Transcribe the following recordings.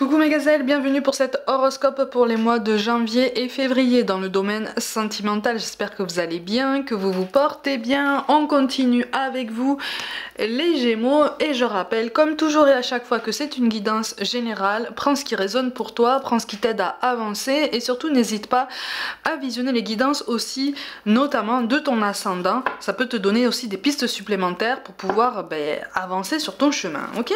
Coucou mes gazelles, bienvenue pour cet horoscope pour les mois de janvier et février dans le domaine sentimental. J'espère que vous allez bien, que vous vous portez bien. On continue avec vous les Gémeaux et je rappelle comme toujours et à chaque fois que c'est une guidance générale. Prends ce qui résonne pour toi, prends ce qui t'aide à avancer et surtout n'hésite pas à visionner les guidances aussi, notamment de ton ascendant. Ça peut te donner aussi des pistes supplémentaires pour pouvoir avancer sur ton chemin, ok ?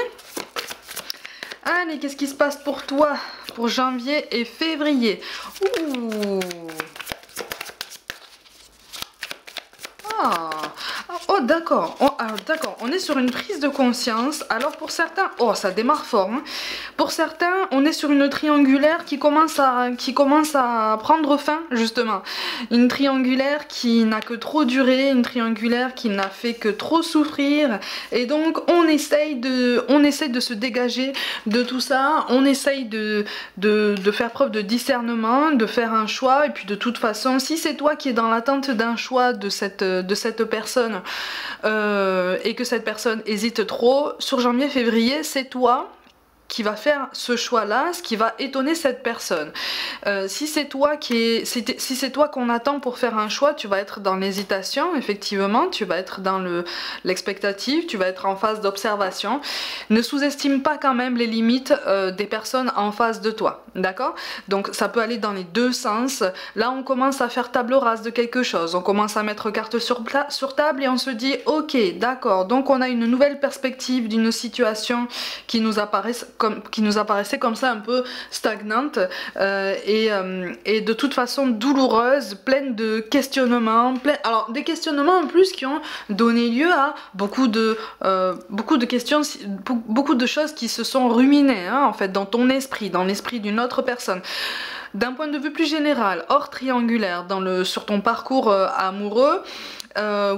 Allez, qu'est-ce qui se passe pour toi pour janvier et février? Ouh. Ah. Oh d'accord, d'accord, on est sur une prise de conscience. Alors pour certains, oh ça démarre fort, hein. Pour certains, on est sur une triangulaire qui commence à prendre fin justement. Une triangulaire qui n'a que trop duré, une triangulaire qui n'a fait que trop souffrir. Et donc on essaye de se dégager de tout ça, on essaye de faire preuve de discernement, de faire un choix. Et puis de toute façon, si c'est toi qui es dans l'attente d'un choix de cette personne, et que cette personne hésite trop, sur janvier-février, c'est toi qui va faire ce choix-là, ce qui va étonner cette personne. Si c'est toi si c'est toi qu'on attend pour faire un choix, tu vas être dans l'hésitation, effectivement, tu vas être dans l'expectative, tu vas être en phase d'observation. Ne sous-estime pas quand même les limites des personnes en face de toi, d'accord? Donc ça peut aller dans les deux sens. Là, on commence à faire table rase de quelque chose, on commence à mettre carte sur table et on se dit, ok, d'accord, donc on a une nouvelle perspective d'une situation qui nous apparaissait comme ça un peu stagnante et de toute façon douloureuse, pleine de questionnements, alors des questionnements en plus qui ont donné lieu à beaucoup de questions, beaucoup de choses qui se sont ruminées, hein, en fait, dans ton esprit, dans l'esprit d'une autre personne. D'un point de vue plus général, hors triangulaire, sur ton parcours amoureux,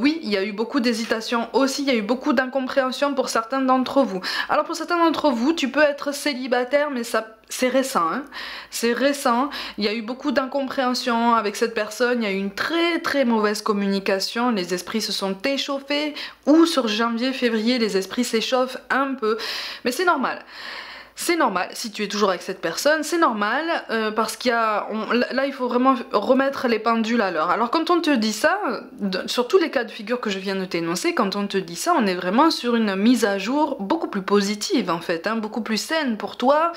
oui, il y a eu beaucoup d'hésitation aussi, il y a eu beaucoup d'incompréhension pour certains d'entre vous. Alors pour certains d'entre vous, tu peux être célibataire, mais ça, c'est récent, hein. C'est récent, il y a eu beaucoup d'incompréhension avec cette personne, il y a eu une très très mauvaise communication, les esprits se sont échauffés, ou sur janvier, février, les esprits s'échauffent un peu, mais c'est normal. C'est normal, si tu es toujours avec cette personne, c'est normal, parce qu'il y a... là, il faut vraiment remettre les pendules à l'heure. Alors quand on te dit ça, sur tous les cas de figure que je viens de t'énoncer, quand on te dit ça, on est vraiment sur une mise à jour beaucoup plus positive en fait, hein, beaucoup plus saine pour toi,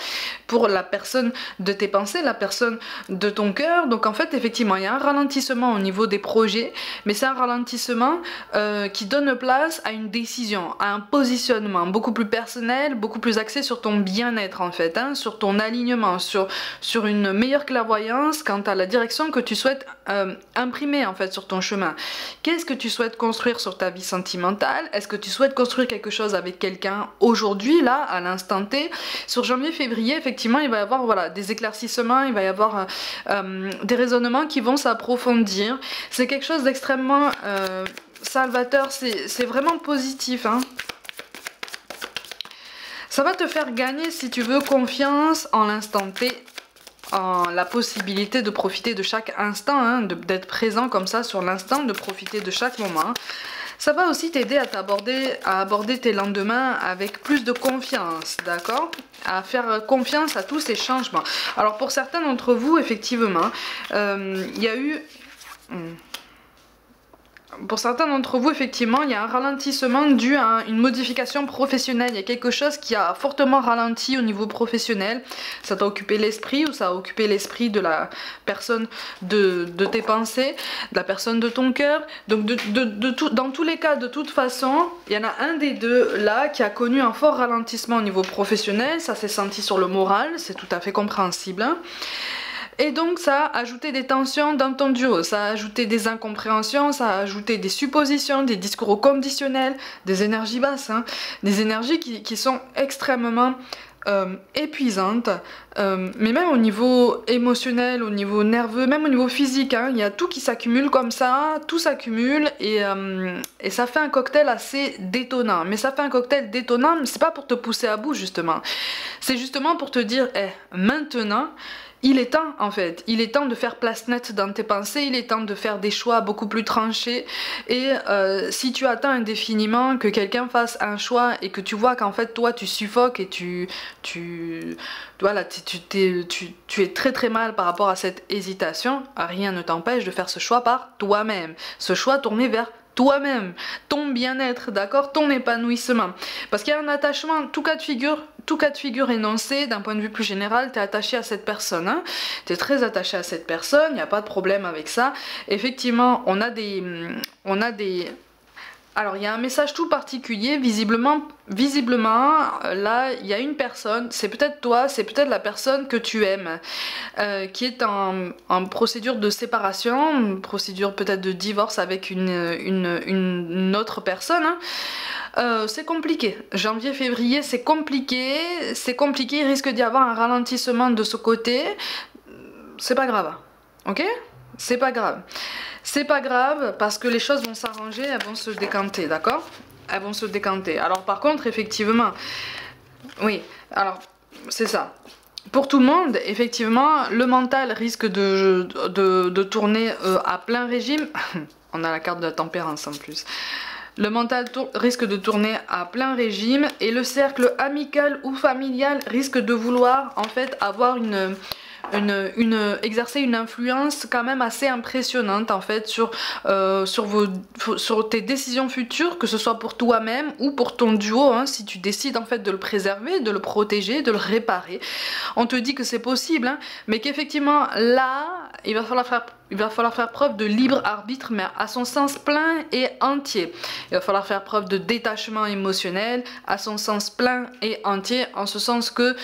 pour la personne de tes pensées, la personne de ton cœur. Donc en fait, effectivement, il y a un ralentissement au niveau des projets, mais c'est un ralentissement qui donne place à une décision, à un positionnement beaucoup plus personnel, beaucoup plus axé sur ton bien-être en fait, hein, sur ton alignement, sur une meilleure clairvoyance quant à la direction que tu souhaites imprimer en fait sur ton chemin. Qu'est-ce que tu souhaites construire sur ta vie sentimentale? Est-ce que tu souhaites construire quelque chose avec quelqu'un aujourd'hui, là, à l'instant T? Sur janvier-février, effectivement, il va y avoir voilà, des éclaircissements, il va y avoir des raisonnements qui vont s'approfondir. C'est quelque chose d'extrêmement salvateur, c'est vraiment positif, hein. Ça va te faire gagner, si tu veux, confiance en l'instant T, en la possibilité de profiter de chaque instant, hein, d'être présent comme ça sur l'instant, de profiter de chaque moment. Ça va aussi t'aider à aborder tes lendemains avec plus de confiance, d'accord? À faire confiance à tous ces changements. Alors pour certains d'entre vous, effectivement, il y a eu... Pour certains d'entre vous, effectivement, il y a un ralentissement dû à une modification professionnelle. Il y a quelque chose qui a fortement ralenti au niveau professionnel. Ça t'a occupé l'esprit ou ça a occupé l'esprit de la personne de tes pensées, de la personne de ton cœur. Donc dans tous les cas, de toute façon, il y en a un des deux là qui a connu un fort ralentissement au niveau professionnel. Ça s'est senti sur le moral, c'est tout à fait compréhensible, hein. Et donc ça a ajouté des tensions dans ton duo, ça a ajouté des incompréhensions, ça a ajouté des suppositions, des discours conditionnels, des énergies basses, hein, des énergies qui sont extrêmement épuisantes, mais même au niveau émotionnel, au niveau nerveux, même au niveau physique, hein, il y a tout qui s'accumule comme ça, tout s'accumule et et ça fait un cocktail assez détonnant. Mais ça fait un cocktail détonnant, mais c'est pas pour te pousser à bout justement. C'est justement pour te dire, maintenant, il est temps en fait, il est temps de faire place nette dans tes pensées, il est temps de faire des choix beaucoup plus tranchés et si tu attends indéfiniment que quelqu'un fasse un choix et que tu vois qu'en fait toi tu suffoques et voilà, tu es très très mal par rapport à cette hésitation, rien ne t'empêche de faire ce choix par toi-même, ce choix tourné vers toi-même, ton bien-être, d'accord, ton épanouissement. Parce qu'il y a un attachement, tout cas de figure énoncé, d'un point de vue plus général, tu es attaché à cette personne, hein, tu es très attaché à cette personne, il n'y a pas de problème avec ça. Effectivement, on a des... Alors, il y a un message tout particulier, visiblement, là, il y a une personne, c'est peut-être toi, c'est peut-être la personne que tu aimes, qui est en procédure de séparation, une procédure peut-être de divorce avec une autre personne, hein. C'est compliqué, janvier, février, c'est compliqué, il risque d'y avoir un ralentissement de ce côté, c'est pas grave, ok? C'est pas grave. C'est pas grave parce que les choses vont s'arranger, elles vont se décanter, d'accord? Elles vont se décanter. Alors par contre, effectivement, oui, alors c'est ça. Pour tout le monde, effectivement, le mental risque de tourner à plein régime. On a la carte de la tempérance en plus. Le mental risque de tourner à plein régime et le cercle amical ou familial risque de vouloir en fait avoir exercer une influence quand même assez impressionnante en fait sur tes décisions futures, que ce soit pour toi-même ou pour ton duo, hein, si tu décides en fait de le préserver, de le protéger, de le réparer. On te dit que c'est possible, hein, mais qu'effectivement là, il va falloir faire preuve de libre arbitre, mais à son sens plein et entier. Il va falloir faire preuve de détachement émotionnel à son sens plein et entier, en ce sens que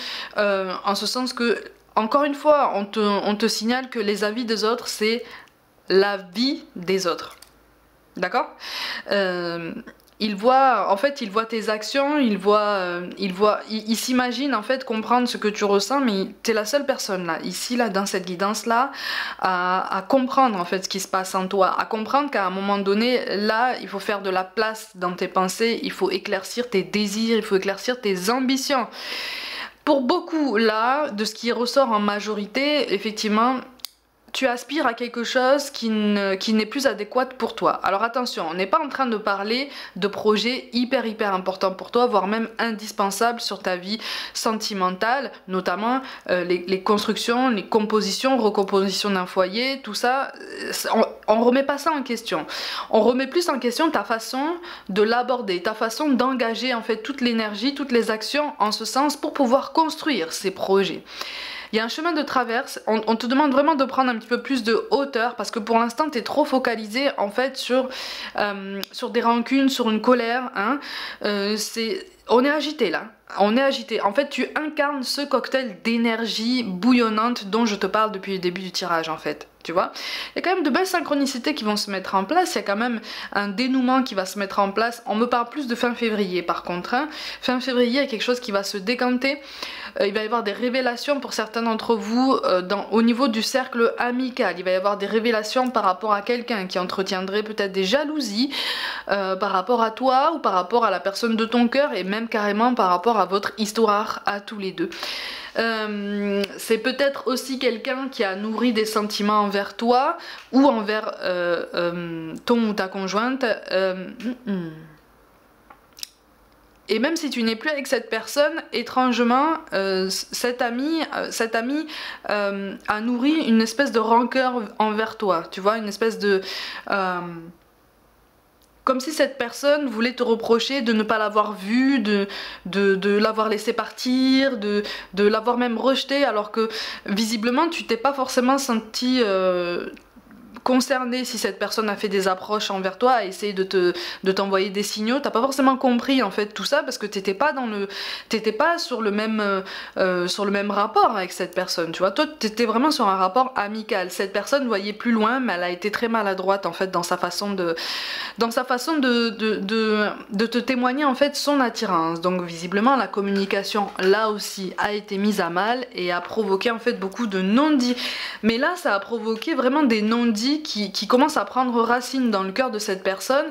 encore une fois, on te signale que les avis des autres, c'est la vie des autres. D'accord? Il voit tes actions, il s'imagine en fait comprendre ce que tu ressens, mais t'es la seule personne là, ici, là, dans cette guidance-là, à comprendre en fait ce qui se passe en toi, à comprendre qu'à un moment donné, là, il faut faire de la place dans tes pensées, il faut éclaircir tes désirs, il faut éclaircir tes ambitions. Pour beaucoup, là, de ce qui ressort en majorité, effectivement, tu aspires à quelque chose qui n'est plus adéquat pour toi. Alors attention, on n'est pas en train de parler de projets hyper importants pour toi, voire même indispensables sur ta vie sentimentale, notamment les constructions, les compositions, recomposition d'un foyer, tout ça, on remet pas ça en question. On remet plus en question ta façon de l'aborder, ta façon d'engager en fait toute l'énergie, toutes les actions en ce sens pour pouvoir construire ces projets. Il y a un chemin de traverse, on te demande vraiment de prendre un petit peu plus de hauteur parce que pour l'instant tu es trop focalisé en fait sur des rancunes, sur une colère, hein. On est agité là, on est agité. En fait tu incarnes ce cocktail d'énergie bouillonnante dont je te parle depuis le début du tirage en fait. Tu vois, il y a quand même de belles synchronicités qui vont se mettre en place, il y a quand même un dénouement qui va se mettre en place. On me parle plus de fin février par contre, hein. Fin février, il y a quelque chose qui va se décanter, il va y avoir des révélations pour certains d'entre vous au niveau du cercle amical. Il va y avoir des révélations par rapport à quelqu'un qui entretiendrait peut-être des jalousies par rapport à toi ou par rapport à la personne de ton cœur et même carrément par rapport à votre histoire à tous les deux. C'est peut-être aussi quelqu'un qui a nourri des sentiments envers toi ou envers ton ou ta conjointe. Et même si tu n'es plus avec cette personne, étrangement, cet ami a nourri une espèce de rancœur envers toi. Tu vois, une espèce de... comme si cette personne voulait te reprocher de ne pas l'avoir vu, de l'avoir laissé partir, de l'avoir même rejeté, alors que visiblement tu t'es pas forcément senti concerné si cette personne a fait des approches envers toi, a essayé de t'envoyer des signaux. T'as pas forcément compris en fait tout ça parce que t'étais pas sur le même rapport avec cette personne, tu vois. Toi t'étais vraiment sur un rapport amical. Cette personne voyait plus loin, mais elle a été très maladroite en fait dans sa façon de te témoigner en fait son attirance. Donc visiblement la communication là aussi a été mise à mal et a provoqué en fait beaucoup de non-dits. Mais là ça a provoqué vraiment des non-dits jalousie qui commence à prendre racine dans le cœur de cette personne,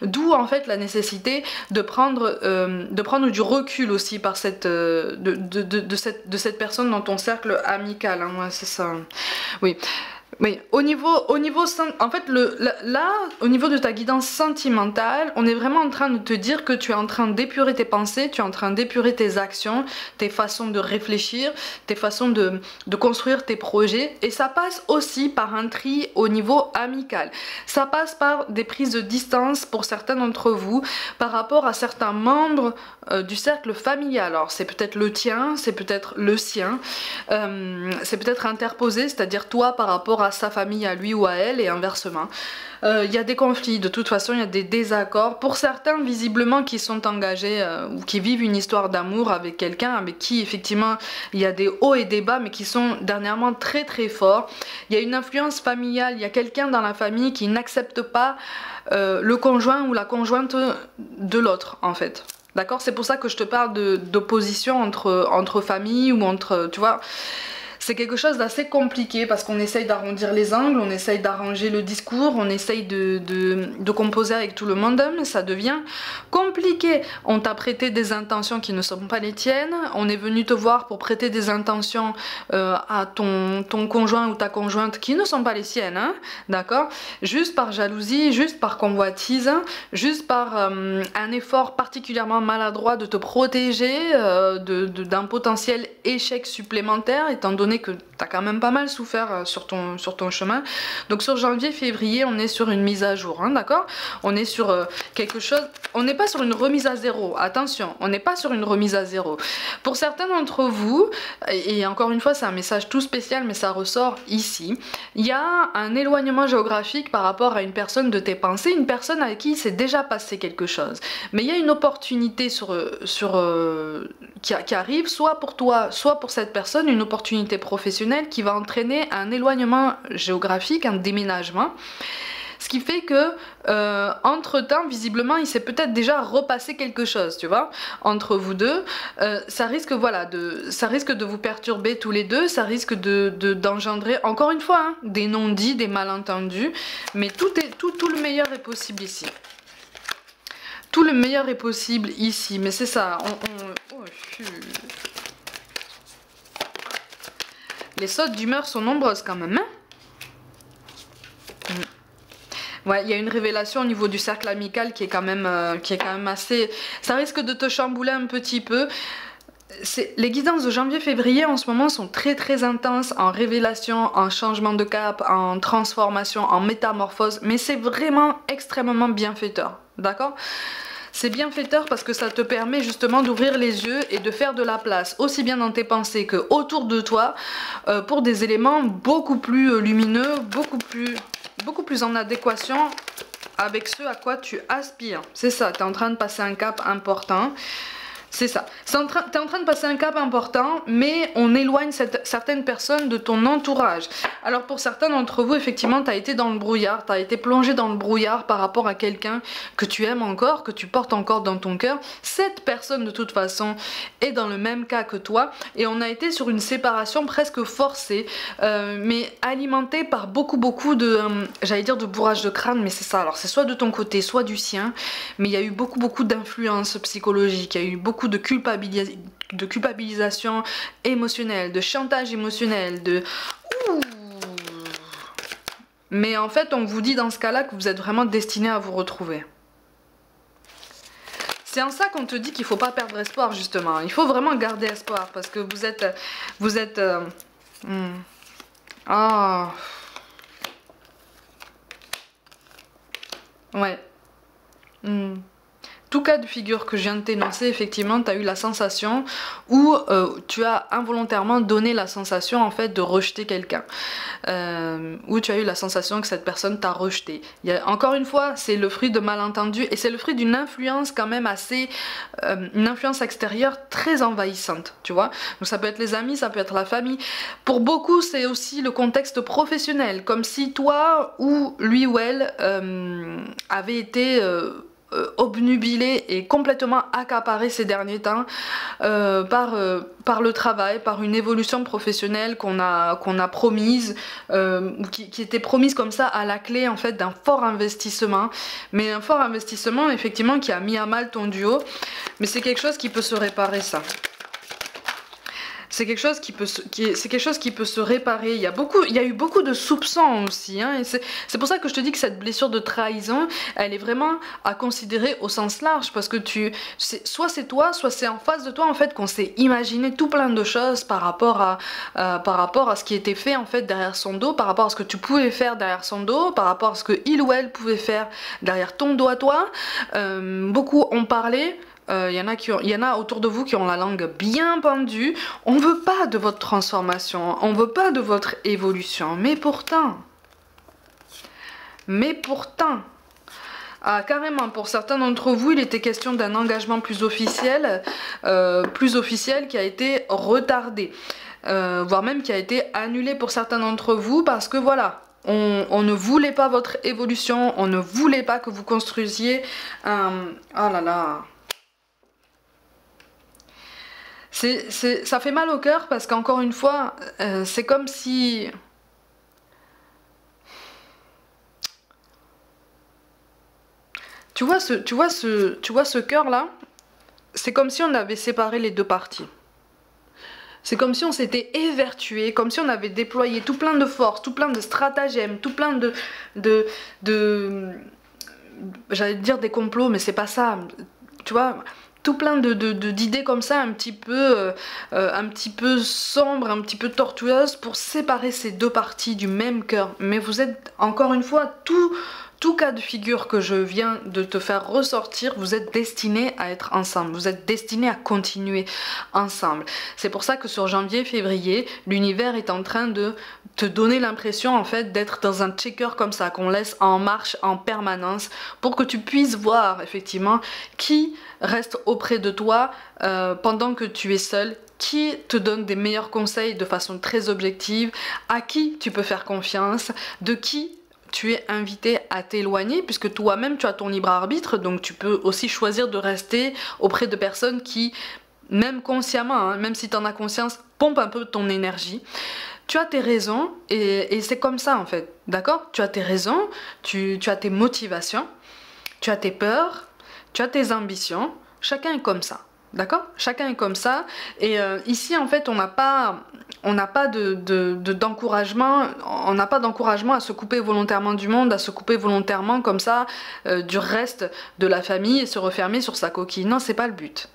d'où en fait la nécessité de prendre du recul aussi par de cette personne dans ton cercle amical, hein, ouais, c'est ça, oui. Oui, au niveau en fait, là, au niveau de ta guidance sentimentale, on est vraiment en train de te dire que tu es en train d'épurer tes pensées, tu es en train d'épurer tes actions, tes façons de réfléchir, tes façons de construire tes projets. Et ça passe aussi par un tri au niveau amical. Ça passe par des prises de distance pour certains d'entre vous par rapport à certains membres du cercle familial. Alors, c'est peut-être le tien, c'est peut-être le sien, c'est peut-être interposé, c'est-à-dire toi par rapport à sa famille, à lui ou à elle, et inversement. Il y a des conflits, de toute façon il y a des désaccords. Pour certains visiblement qui sont engagés ou qui vivent une histoire d'amour avec quelqu'un avec qui effectivement il y a des hauts et des bas, mais qui sont dernièrement très très forts. Il y a une influence familiale, il y a quelqu'un dans la famille qui n'accepte pas le conjoint ou la conjointe de l'autre en fait. D'accord? C'est pour ça que je te parle d'opposition entre familles ou entre, tu vois. C'est quelque chose d'assez compliqué parce qu'on essaye d'arrondir les angles, on essaye d'arranger le discours, on essaye de composer avec tout le monde, mais ça devient compliqué. On t'a prêté des intentions qui ne sont pas les tiennes, on est venu te voir pour prêter des intentions à ton conjoint ou ta conjointe qui ne sont pas les siennes, hein, d'accord? Juste par jalousie, juste par convoitise, juste par un effort particulièrement maladroit de te protéger d'un potentiel échec supplémentaire, étant donné que tu as quand même pas mal souffert sur ton chemin. Donc sur janvier-février, on est sur une mise à jour, hein, d'accord? On est sur quelque chose, on n'est pas sur une remise à zéro, attention, on n'est pas sur une remise à zéro. Pour certains d'entre vous, et encore une fois c'est un message tout spécial mais ça ressort ici, il y a un éloignement géographique par rapport à une personne de tes pensées, une personne avec qui il s'est déjà passé quelque chose. Mais il y a une opportunité qui arrive, soit pour toi, soit pour cette personne, une opportunité professionnelle qui va entraîner un éloignement géographique, un déménagement. Ce qui fait que, entre-temps, visiblement, il s'est peut-être déjà repassé quelque chose, tu vois, entre vous deux. Ça risque, voilà, ça risque de vous perturber tous les deux, ça risque d'engendrer, encore une fois, hein, des non-dits, des malentendus, mais tout le meilleur est possible ici. Tout le meilleur est possible ici, mais c'est ça, les sautes d'humeur sont nombreuses quand même, hein. Ouais, il y a une révélation au niveau du cercle amical qui est quand même assez... Ça risque de te chambouler un petit peu. Les guidances de janvier-février en ce moment sont très très intenses en révélation, en changement de cap, en transformation, en métamorphose, mais c'est vraiment extrêmement bienfaiteur, d'accord? C'est bienfaiteur parce que ça te permet justement d'ouvrir les yeux et de faire de la place, aussi bien dans tes pensées que autour de toi, pour des éléments beaucoup plus lumineux, beaucoup plus en adéquation avec ce à quoi tu aspires. C'est ça, tu es en train de passer un cap important. C'est ça. Tu es en train de passer un cap important, mais on éloigne certaines personnes de ton entourage. Alors pour certains d'entre vous, effectivement, tu as été dans le brouillard, tu as été plongé dans le brouillard par rapport à quelqu'un que tu aimes encore, que tu portes encore dans ton cœur. Cette personne, de toute façon, est dans le même cas que toi, et on a été sur une séparation presque forcée, mais alimentée par beaucoup de, j'allais dire de bourrage de crâne, mais c'est ça. Alors c'est soit de ton côté, soit du sien, mais il y a eu beaucoup d'influence psychologique, il y a eu beaucoup de culpabilisation émotionnelle, de chantage émotionnel, mais en fait on vous dit dans ce cas-là que vous êtes vraiment destiné à vous retrouver. C'est en ça qu'on te dit qu'il faut pas perdre espoir justement, il faut vraiment garder espoir parce que vous êtes ah ouais. Tout cas de figure que je viens de t'énoncer, effectivement, tu as eu la sensation ou tu as involontairement donné la sensation en fait de rejeter quelqu'un. Ou tu as eu la sensation que cette personne t'a rejeté. Encore une fois, c'est le fruit de malentendus et c'est le fruit d'une influence quand même assez... une influence extérieure très envahissante, tu vois. Donc ça peut être les amis, ça peut être la famille. Pour beaucoup, c'est aussi le contexte professionnel, comme si toi ou lui ou elle avait été... obnubilé et complètement accaparé ces derniers temps par le travail, par une évolution professionnelle qu'on a promise, qui était promise comme ça à la clé en fait d'un fort investissement, mais un fort investissement effectivement qui a mis à mal ton duo, mais c'est quelque chose qui peut se réparer ça. C'est quelque chose qui peut se réparer. Il y a eu beaucoup de soupçons aussi, hein, et c'est pour ça que je te dis que cette blessure de trahison, elle est vraiment à considérer au sens large, parce que soit c'est toi, soit c'est en face de toi en fait qu'on s'est imaginé tout plein de choses par rapport à ce qui était fait en fait derrière son dos, par rapport à ce que tu pouvais faire derrière son dos, par rapport à ce que il ou elle pouvait faire derrière ton dos à toi. Beaucoup ont parlé. Il y en a autour de vous qui ont la langue bien pendue. On veut pas de votre transformation, on veut pas de votre évolution, mais pourtant, ah, carrément, pour certains d'entre vous, il était question d'un engagement plus officiel qui a été retardé, voire même qui a été annulé pour certains d'entre vous, parce que voilà, on ne voulait pas votre évolution, on ne voulait pas que vous construisiez un... Oh là là... Ça fait mal au cœur parce qu'encore une fois, c'est comme si... Tu vois ce cœur-là, c'est comme si on avait séparé les deux parties. C'est comme si on s'était évertué, comme si on avait déployé tout plein de force, tout plein de stratagèmes, tout plein j'allais dire des complots, mais c'est pas ça. Tu vois, tout plein d'idées comme ça, un petit peu sombres, un petit peu tortueuses, pour séparer ces deux parties du même cœur. Mais vous êtes, encore une fois, tout cas de figure que je viens de te faire ressortir, vous êtes destinés à être ensemble, vous êtes destinés à continuer ensemble. C'est pour ça que sur janvier-février, l'univers est en train de te donner l'impression en fait d'être dans un checker comme ça, qu'on laisse en marche en permanence, pour que tu puisses voir effectivement qui reste auprès de toi pendant que tu es seul, qui te donne des meilleurs conseils de façon très objective, à qui tu peux faire confiance, de qui tu es invité à t'éloigner, puisque toi-même tu as ton libre arbitre, donc tu peux aussi choisir de rester auprès de personnes qui, même consciemment, hein, même si tu en as conscience, pompent un peu ton énergie. Tu as tes raisons, et c'est comme ça en fait, d'accord? Tu as tes raisons, tu as tes motivations, tu as tes peurs, tu as tes ambitions, chacun est comme ça. D'accord? Chacun est comme ça, et ici en fait on n'a pas d'encouragement, on n'a pas d'encouragement à se couper volontairement du monde, à se couper volontairement comme ça du reste de la famille et se refermer sur sa coquille. Non, c'est pas le but.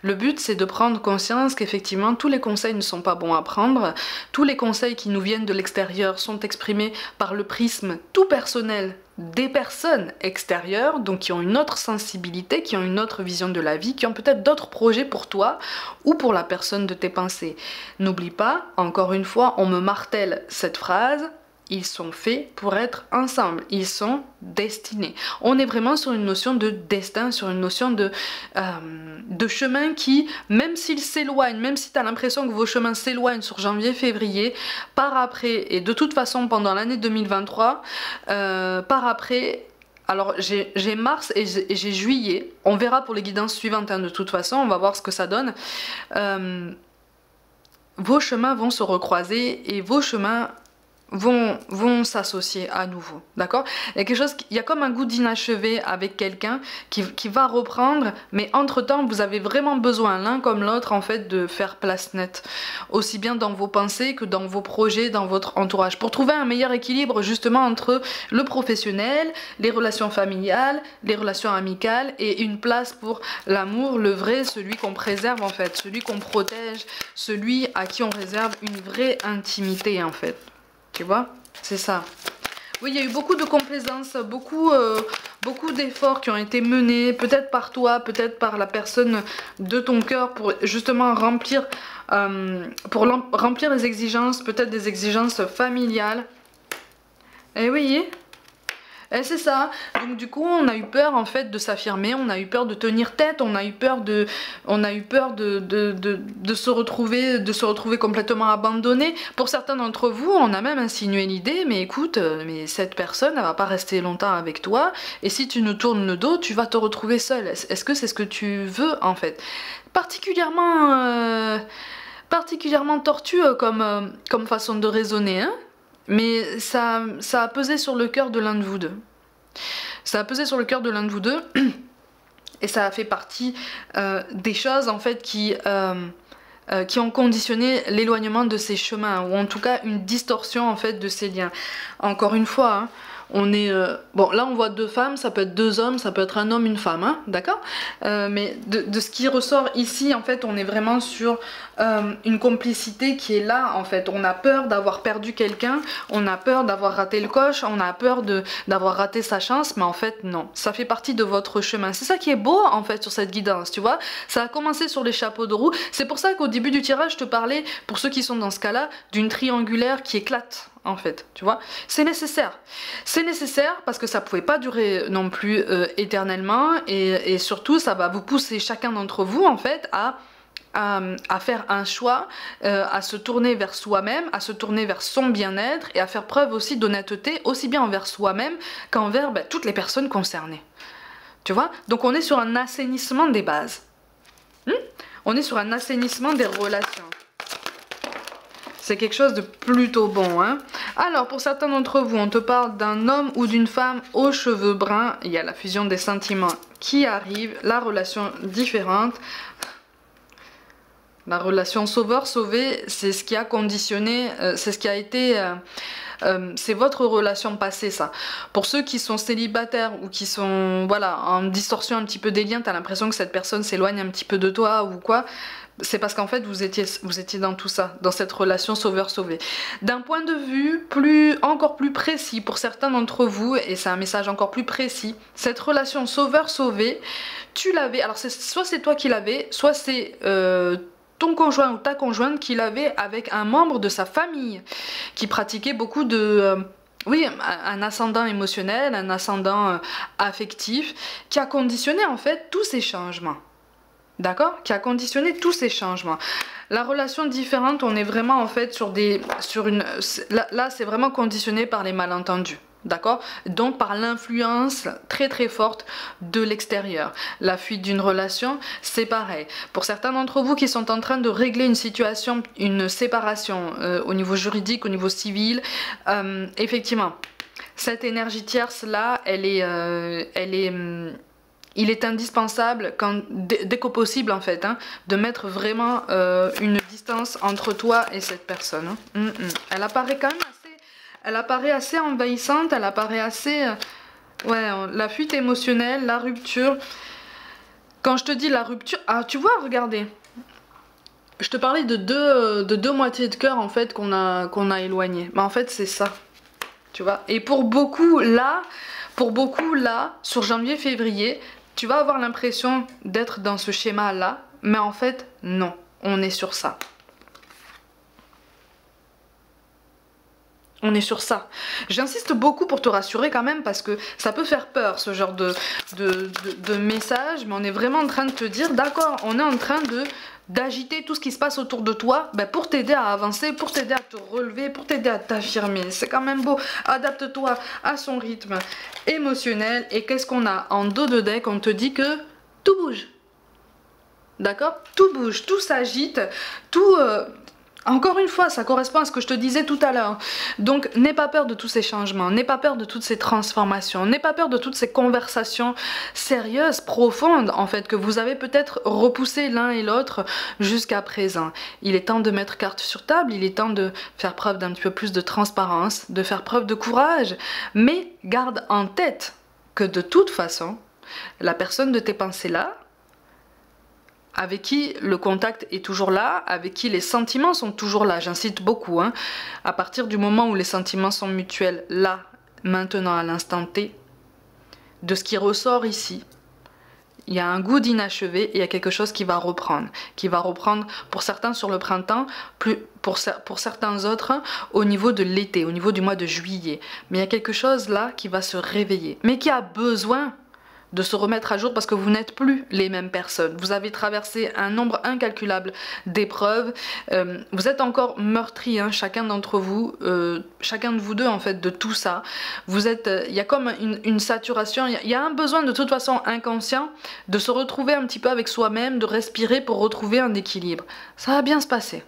Le but, c'est de prendre conscience qu'effectivement tous les conseils ne sont pas bons à prendre, tous les conseils qui nous viennent de l'extérieur sont exprimés par le prisme tout personnel des personnes extérieures, donc qui ont une autre sensibilité, qui ont une autre vision de la vie, qui ont peut-être d'autres projets pour toi ou pour la personne de tes pensées. N'oublie pas, encore une fois, on me martèle cette phrase: ils sont faits pour être ensemble, ils sont destinés. On est vraiment sur une notion de destin, sur une notion de chemin qui, même s'il s'éloigne, même si tu as l'impression que vos chemins s'éloignent sur janvier-février, par après, et de toute façon pendant l'année 2023, par après... Alors j'ai mars et j'ai juillet, on verra pour les guidances suivantes, hein, de toute façon, on va voir ce que ça donne. Vos chemins vont se recroiser et vos chemins vont s'associer à nouveau, d'accord? Il y a quelque chose, il y a comme un goût d'inachevé avec quelqu'un qui va reprendre, mais entre temps vous avez vraiment besoin l'un comme l'autre en fait de faire place nette, aussi bien dans vos pensées que dans vos projets, dans votre entourage, pour trouver un meilleur équilibre justement entre le professionnel, les relations familiales, les relations amicales, et une place pour l'amour, le vrai, celui qu'on préserve en fait, celui qu'on protège, celui à qui on réserve une vraie intimité en fait. Tu vois, c'est ça. Oui, il y a eu beaucoup de complaisance, beaucoup d'efforts qui ont été menés, peut-être par toi, peut-être par la personne de ton cœur, pour justement remplir les exigences, peut-être des exigences familiales. Et oui, Et c'est ça. Donc du coup, on a eu peur en fait de s'affirmer, on a eu peur de tenir tête, on a eu peur de se retrouver complètement abandonné. Pour certains d'entre vous, on a même insinué l'idée, mais écoute, mais cette personne, elle va pas rester longtemps avec toi, et si tu nous tournes le dos, tu vas te retrouver seule. Est-ce que c'est ce que tu veux en fait? Particulièrement tortueux comme façon de raisonner, hein? Mais ça a pesé sur le cœur de l'un de vous deux. Ça a pesé sur le cœur de l'un de vous deux. Et ça a fait partie des choses en fait qui ont conditionné l'éloignement de ces chemins, ou en tout cas une distorsion en fait de ces liens. Encore une fois, hein, on est... bon, là on voit deux femmes, ça peut être deux hommes, ça peut être un homme, une femme, hein, d'accord, mais de ce qui ressort ici, en fait, on est vraiment sur une complicité qui est là, en fait. On a peur d'avoir perdu quelqu'un, on a peur d'avoir raté le coche, on a peur d'avoir raté sa chance, mais en fait, non. Ça fait partie de votre chemin. C'est ça qui est beau, en fait, sur cette guidance, tu vois. Ça a commencé sur les chapeaux de roue. C'est pour ça qu'au début du tirage, je te parlais, pour ceux qui sont dans ce cas-là, d'une triangulaire qui éclate, en fait, tu vois. C'est nécessaire. C'est nécessaire parce que ça pouvait pas durer non plus éternellement, et surtout, ça va vous pousser chacun d'entre vous, en fait, à faire un choix, à se tourner vers soi-même, à se tourner vers son bien-être, et à faire preuve aussi d'honnêteté, aussi bien envers soi-même qu'envers toutes les personnes concernées. Tu vois? Donc on est sur un assainissement des bases. On est sur un assainissement des relations. C'est quelque chose de plutôt bon, hein. Alors, pour certains d'entre vous, on te parle d'un homme ou d'une femme aux cheveux bruns. Il y a la fusion des sentiments qui arrive, la relation différente. La relation sauveur-sauvé, c'est ce qui a conditionné, c'est ce qui a été... c'est votre relation passée, ça. Pour ceux qui sont célibataires ou qui sont, voilà, en distorsion un petit peu des liens, t'as l'impression que cette personne s'éloigne un petit peu de toi ou quoi, c'est parce qu'en fait vous étiez dans tout ça, dans cette relation sauveur-sauvé. D'un point de vue encore plus précis pour certains d'entre vous, et c'est un message encore plus précis, cette relation sauveur-sauvé, tu l'avais, alors soit c'est toi qui l'avais, soit c'est... ton conjoint ou ta conjointe qui l'avait avec un membre de sa famille qui pratiquait beaucoup de... oui, un ascendant émotionnel, un ascendant affectif, qui a conditionné en fait tous ces changements. D'accord? Qui a conditionné tous ces changements. La relation différente, on est vraiment en fait là c'est vraiment conditionné par les malentendus. D'accord? Donc par l'influence très très forte de l'extérieur. La fuite d'une relation, c'est pareil. Pour certains d'entre vous qui sont en train de régler une situation, une séparation au niveau juridique, au niveau civil, effectivement, cette énergie tierce là, il est indispensable, dès qu'au possible en fait, hein, de mettre vraiment une distance entre toi et cette personne. Elle apparaît quand même elle apparaît assez envahissante, elle apparaît assez... ouais, la fuite émotionnelle, la rupture. Quand je te dis la rupture... Ah, tu vois, regardez. Je te parlais de deux moitiés de cœur, en fait, qu'on a éloignées. Mais en fait, c'est ça. Tu vois. Et pour beaucoup, là, sur janvier-février, tu vas avoir l'impression d'être dans ce schéma-là. Mais en fait, non. On est sur ça. On est sur ça. J'insiste beaucoup pour te rassurer quand même parce que ça peut faire peur ce genre de message, mais on est vraiment en train de te dire, d'accord, on est en train d'agiter tout ce qui se passe autour de toi pour t'aider à avancer, pour t'aider à te relever, pour t'aider à t'affirmer. C'est quand même beau. Adapte-toi à son rythme émotionnel. Et qu'est-ce qu'on a en dos de deck? On te dit que tout bouge. D'accord? Tout bouge, tout s'agite, tout... Encore une fois, ça correspond à ce que je te disais tout à l'heure. Donc, n'aie pas peur de tous ces changements, n'aie pas peur de toutes ces transformations, n'aie pas peur de toutes ces conversations sérieuses, profondes, en fait, que vous avez peut-être repoussées l'un et l'autre jusqu'à présent. Il est temps de mettre carte sur table, il est temps de faire preuve d'un petit peu plus de transparence, de faire preuve de courage, mais garde en tête que de toute façon, la personne de tes pensées là, avec qui le contact est toujours là, avec qui les sentiments sont toujours là, j'incite beaucoup, hein. À partir du moment où les sentiments sont mutuels, là, maintenant, à l'instant T, de ce qui ressort ici, il y a un goût d'inachevé et il y a quelque chose qui va reprendre pour certains sur le printemps, pour certains autres au niveau de l'été, au niveau du mois de juillet. Mais il y a quelque chose là qui va se réveiller, mais qui a besoin de se remettre à jour parce que vous n'êtes plus les mêmes personnes. Vous avez traversé un nombre incalculable d'épreuves. Vous êtes encore meurtris, hein, chacun d'entre vous, chacun de vous deux en fait, de tout ça. Vous êtes, il y a comme une saturation, il y a un besoin de toute façon inconscient de se retrouver un petit peu avec soi-même, de respirer pour retrouver un équilibre. Ça va bien se passer.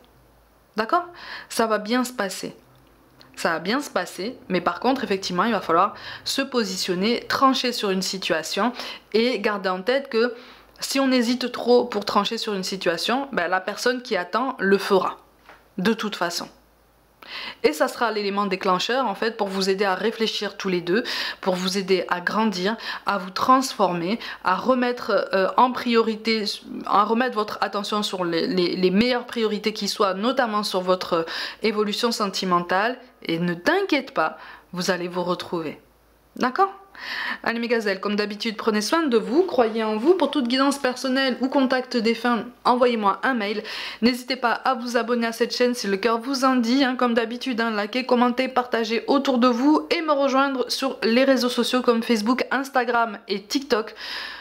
D'accord? Ça va bien se passer. Ça va bien se passer, mais par contre, effectivement, il va falloir se positionner, trancher sur une situation et garder en tête que si on hésite trop pour trancher sur une situation, ben, la personne qui attend le fera, de toute façon. Et ça sera l'élément déclencheur en fait pour vous aider à réfléchir tous les deux, pour vous aider à grandir, à vous transformer, à remettre en priorité, à remettre votre attention sur les meilleures priorités qui soient, notamment sur votre évolution sentimentale. Et ne t'inquiète pas, vous allez vous retrouver. D'accord ? Allez mes gazelles, comme d'habitude, prenez soin de vous, croyez en vous. Pour toute guidance personnelle ou contact défunt, envoyez-moi un mail. N'hésitez pas à vous abonner à cette chaîne si le cœur vous en dit, hein, comme d'habitude, hein, likez, commentez, partagez autour de vous et me rejoindre sur les réseaux sociaux comme Facebook, Instagram et TikTok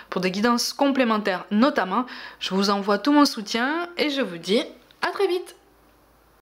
pour des guidances complémentaires notamment. Je vous envoie tout mon soutien et je vous dis à très vite.